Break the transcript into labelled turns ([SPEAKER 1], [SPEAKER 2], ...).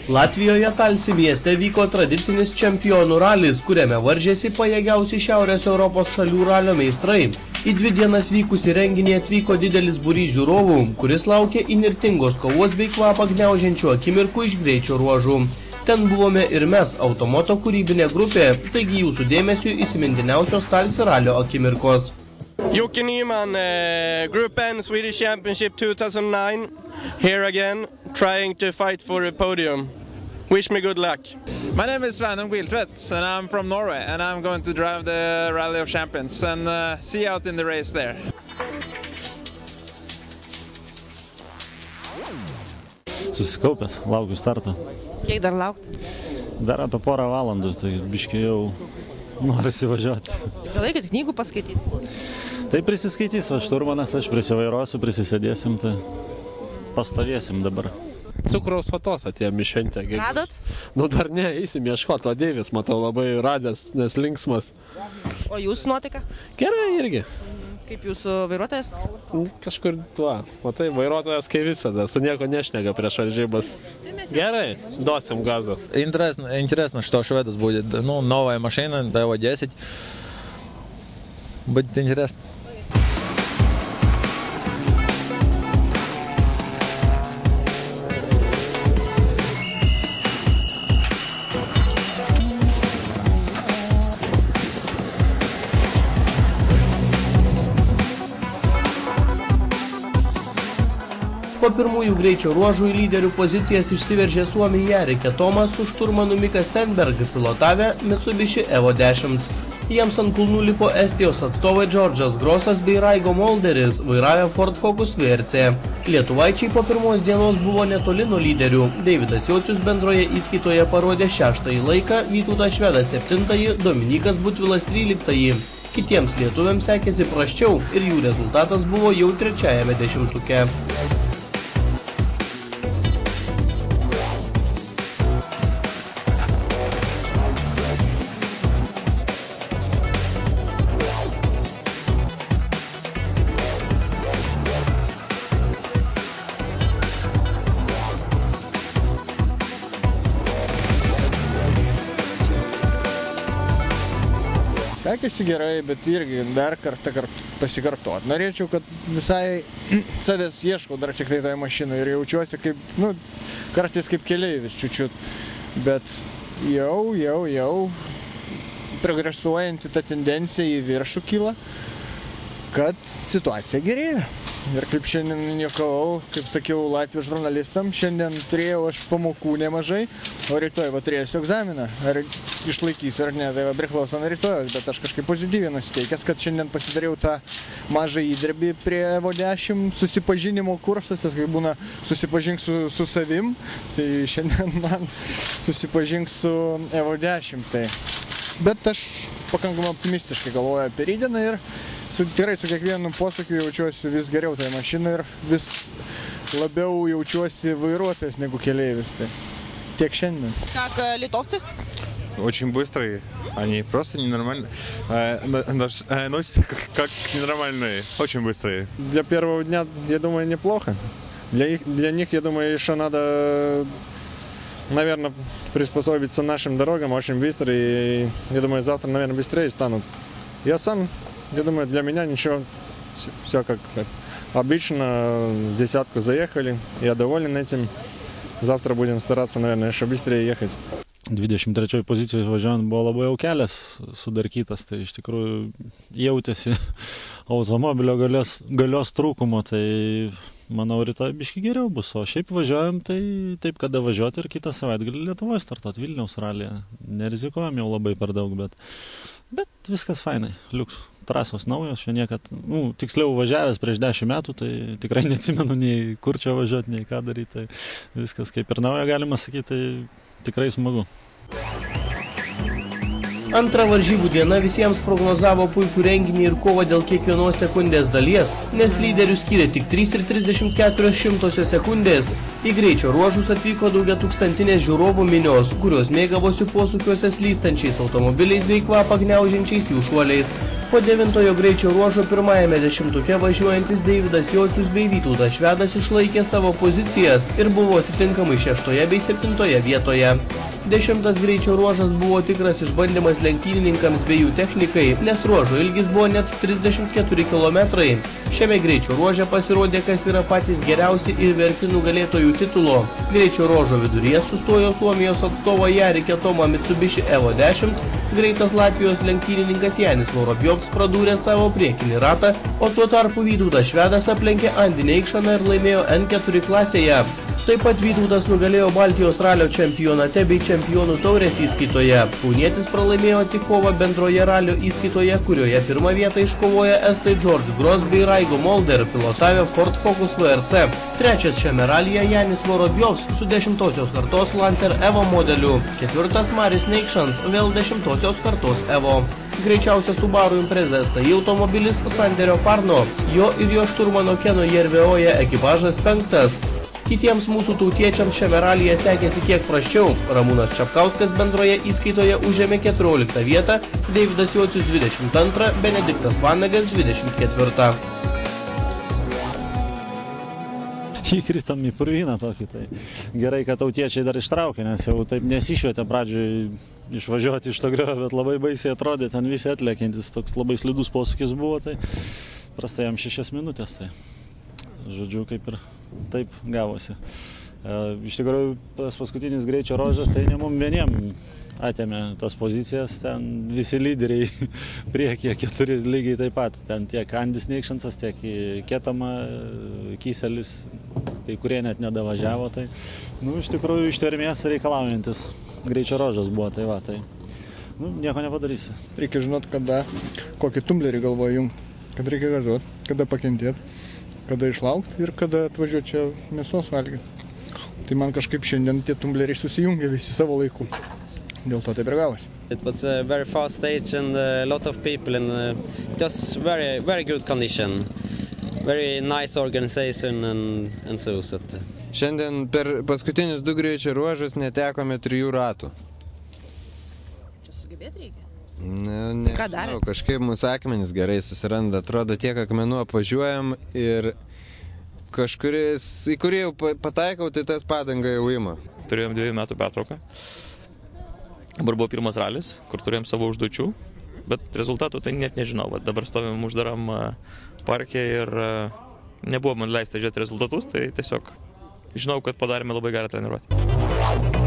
[SPEAKER 1] Latvijoje Talsi mieste vyko tradicinis čempionų ralis, kuriame varžėsi pajėgiausi Šiaurės Europos šalių ralio meistrai. Į 2 dienas vykusį renginį atvyko didelis būrys žiūrovų, kuris laukė įnirtingos kovos bei kvapą gniaužiančių akimirkų iš greičio ruožų. Ten buvome ir mes, Automoto kūrybinė grupė, taigi jūsų dėmesiu įsimintiniausios Talsi ralio akimirkos.
[SPEAKER 2] Jocke Nyman, Group N Swedish Championship 2009, here again, trying to fight for a podium. Wish me good luck.
[SPEAKER 3] My name is Sveinung Biltvedt, and I'm from Norway, and I'm going to drive the Rally of Champions and see you out in the race there.
[SPEAKER 4] Susikaupęs, laukiu starto.
[SPEAKER 5] Kiek dar laukti?
[SPEAKER 4] Dar apie porą valandų, tai biškai jau norisi važiuoti.
[SPEAKER 5] Gal laikėt knygų paskaityti?
[SPEAKER 4] Tai prisiskaitys, va šturmanas, aš prisivairuosiu, prisisėdėsim, tai pastovėsim dabar.
[SPEAKER 6] Cukraus vatos atėjom į šventę.
[SPEAKER 5] Radot?
[SPEAKER 6] Nu dar ne, eisim ieškoti, o Deivis, matau, labai radęs, nes linksmas.
[SPEAKER 5] O jūsų nuotaika?
[SPEAKER 6] Gerai irgi.
[SPEAKER 5] Kaip jūsų vairuotojas?
[SPEAKER 6] Kažkur tuo, matai, vairuotojas kaip visada, su nieko nešneka prieš varžybas. Gerai, duosim gazą.
[SPEAKER 7] Интересно, что шведос будет. Ну, новая машина, DO10. Будет интересно.
[SPEAKER 1] Po pirmųjų greičio ruožų į lyderių pozicijas išsiveržė suomiai Jarikė Tomas su šturmanu Mika Stenberg pilotavę Mitsubishi Evo 10. Jiems ant kulnų lipo Estijos atstovai Džordžas Grosas bei Raigo Molderis, vairavę Ford Focus VRC. Lietuvaičiai po pirmos dienos buvo netoli nuo lyderių. Deividas Jocius bendroje įskaitoje parodė 6-ąjį laiką, Vytautas Švedas 7-ąjį, Dominikas Butvilas 13-ąjį. Kitiems lietuviams sekėsi prasčiau ir jų rezultatas buvo jau 3-ąjame dešimtuke.
[SPEAKER 8] Sekėsi gerai, bet irgi dar kartą pasikartot. Norėčiau, kad visai savęs ieškau dar tik tai toje mašinoje ir jaučiuosi kaip, nu, kartais kaip keleivis čiučiut. Bet jau progresuojanti ta tendencija į viršų kyla, kad situacija gerėja. Ir kaip šiandien juokavau, kaip sakiau Latvijos žurnalistam, šiandien turėjau aš pamokų nemažai, o rytoj turėsiu egzaminą. Ar išlaikysiu ar ne, tai priklauso nuo rytojos, bet aš kažkaip pozityviai nusiteikęs, kad šiandien pasidariau tą mažą įdirbį prie Evo 10 susipažinimo kursas, tas kaip būna susipažink su savim, tai šiandien man susipažink su Evo 10. Tai. Bet aš pakankamai optimistiškai galvoju apie rydieną ir tikrai su kiekvienu posūkiu jaučiuosi vis geriau toje mašinoje ir vis labiau jaučiuosi vairuotojas negu keleivis. Tai tiek šiandien.
[SPEAKER 5] Как литовцы?
[SPEAKER 9] Очень быстрые, они просто ненормальные, носятся как ненормальные, очень быстрые.
[SPEAKER 3] Для первого дня, я думаю, неплохо. Для них, я думаю, еще надо, наверное, приспособиться нашим дорогам очень быстро. И я думаю, завтра, наверное, быстрее станут. Я думаю, для меня ничего, все как обычно, в десятку заехали. Я доволен этим. Завтра будем стараться, наверное, еще быстрее ехать.
[SPEAKER 4] 23 pozicijoje važiuojant buvo labai jau kelias sudarkytas, tai iš tikrųjų jautėsi automobilio galios trūkumo, tai manau rytoj biški geriau bus, o šiaip važiuojam, tai taip kada važiuoti ir kitą savaitgalį Lietuvoje startuoti Vilniaus ralyje. Nerizikuojam jau labai per daug, bet viskas fainai, liuks. Trasos naujos, čia niekad, tiksliau važiavęs prieš 10 metų, tai tikrai neatsimenu nei kur čia važiuoti, nei ką daryti, tai viskas kaip ir nauja galima sakyti, tai tikrai smagu.
[SPEAKER 1] Antra varžybų diena visiems prognozavo puikų renginį ir kovą dėl kiekvienos sekundės dalies, nes lyderių skyrė tik 3,34 sekundės. Į greičio ruožus atvyko daugiatūkstantinės žiūrovų minios, kurios mėgavosi posūkiuose slystančiais automobiliais bei kvapą gniaužiančiais jų šuoliais. Po 9-ojo greičio ruožo pirmajame dešimtuke važiuojantis Deividas Jocius bei Vytautas Švedas išlaikė savo pozicijas ir buvo atitinkamai 6 bei 7 vietoje. 10 greičio ruožas buvo tikras išbandymas lenktynininkams bei jų technikai, nes ruožo ilgis buvo net 34 km. Šiame greičio ruože pasirodė, kas yra patys geriausi ir verti nugalėtojų titulo. Greičio ruožo viduryje sustojo Suomijos atstovo Jarikė Toma Mitsubishi Evo 10, greitas Latvijos lenktynininkas Janis Vorobjovs pradūrė savo priekinį ratą, o tuo tarpu Vytautas Švedas aplenkė Andį Neikšaną ir laimėjo N4 klasėje. Taip pat Vytautas nugalėjo Baltijos ralio čempionate bei čempionų taurės įskaitoje. Kaunietis pralaimėjo tik kovą bendroje ralio įskaitoje, kurioje pirmą vietą iškovoja estai George Gross bei Raigo Molder, pilotavę Ford Focus VRC. Trečias šiame ralyje Janis Vorobjovs su 10-osios kartos Lancer Evo modeliu. Ketvirtas Maris Neikšans, vėl 10-osios kartos Evo. Greičiausia Subaru Impreza STI automobilis Sanderio Parno. Jo ir jo šturmano Keno Jerveoje ekipažas 5. Kitiems mūsų tautiečiams šiame ralyje sekėsi kiek prasčiau. Ramūnas Čapkauskas bendroje įskaitoje užėmė 14 vietą, Deividas Jocius 22, Benediktas Vanagas 24.
[SPEAKER 4] Įkritom į purvyną tokį, tai gerai, kad tautiečiai dar ištraukė, nes jau taip nesišvietė pradžioj išvažiuoti iš to griovio, bet labai baisiai atrodė, ten visi atlėkiantis, toks labai slidus posūkis buvo, tai prastai jam 6 minutės, tai žodžiu, kaip ir taip gavosi. Iš tikrųjų, tas paskutinis greičio ruožas, tai ne mum vieniem atėmė tas pozicijas, ten visi lyderiai priekyje 4 lygiai taip pat, ten tiek Andis Neikšansas, tiek Ketoma, Kyselis, kai kurie net nedavažiavo, tai, iš tikrųjų, ištvermės reikalaujantis greičio ruožas buvo, tai va, tai, nieko nepadarysi.
[SPEAKER 8] Reikia žinot, kada, kokį tumblerį galvoja jums, kad reikia gazuoti, kada pakentėti, kada išlaukti ir kada atvažiuoti čia mėsos valgyti. Tai man kažkaip šiandien tie tumbleriai susijungia visi savo laiku. Dėl to taip ir gavosi.
[SPEAKER 10] It was a very fast stage and a lot of people and it was very good condition. Very nice organization and so.
[SPEAKER 11] Šiandien per paskutinius 2 greičio ruožus netekome 3 ratų.
[SPEAKER 5] Čia sugebėti reikia?
[SPEAKER 11] Nežinau, kažkaip mūsų akmenys gerai susiranda, atrodo tiek akmenų apvažiuojam ir kažkuris, į kurį jau pataikau, tai tas padanga jau ima.
[SPEAKER 12] Turėjom 2 metų pertrauką. Dabar buvo pirmas ralis, kur turėjom savo užduočių, bet rezultatų tai net nežinau. Dabar stovim uždaram parke ir nebuvo man leista žiūrėti rezultatus, tai tiesiog žinau, kad padarėme labai gerą treniruotę.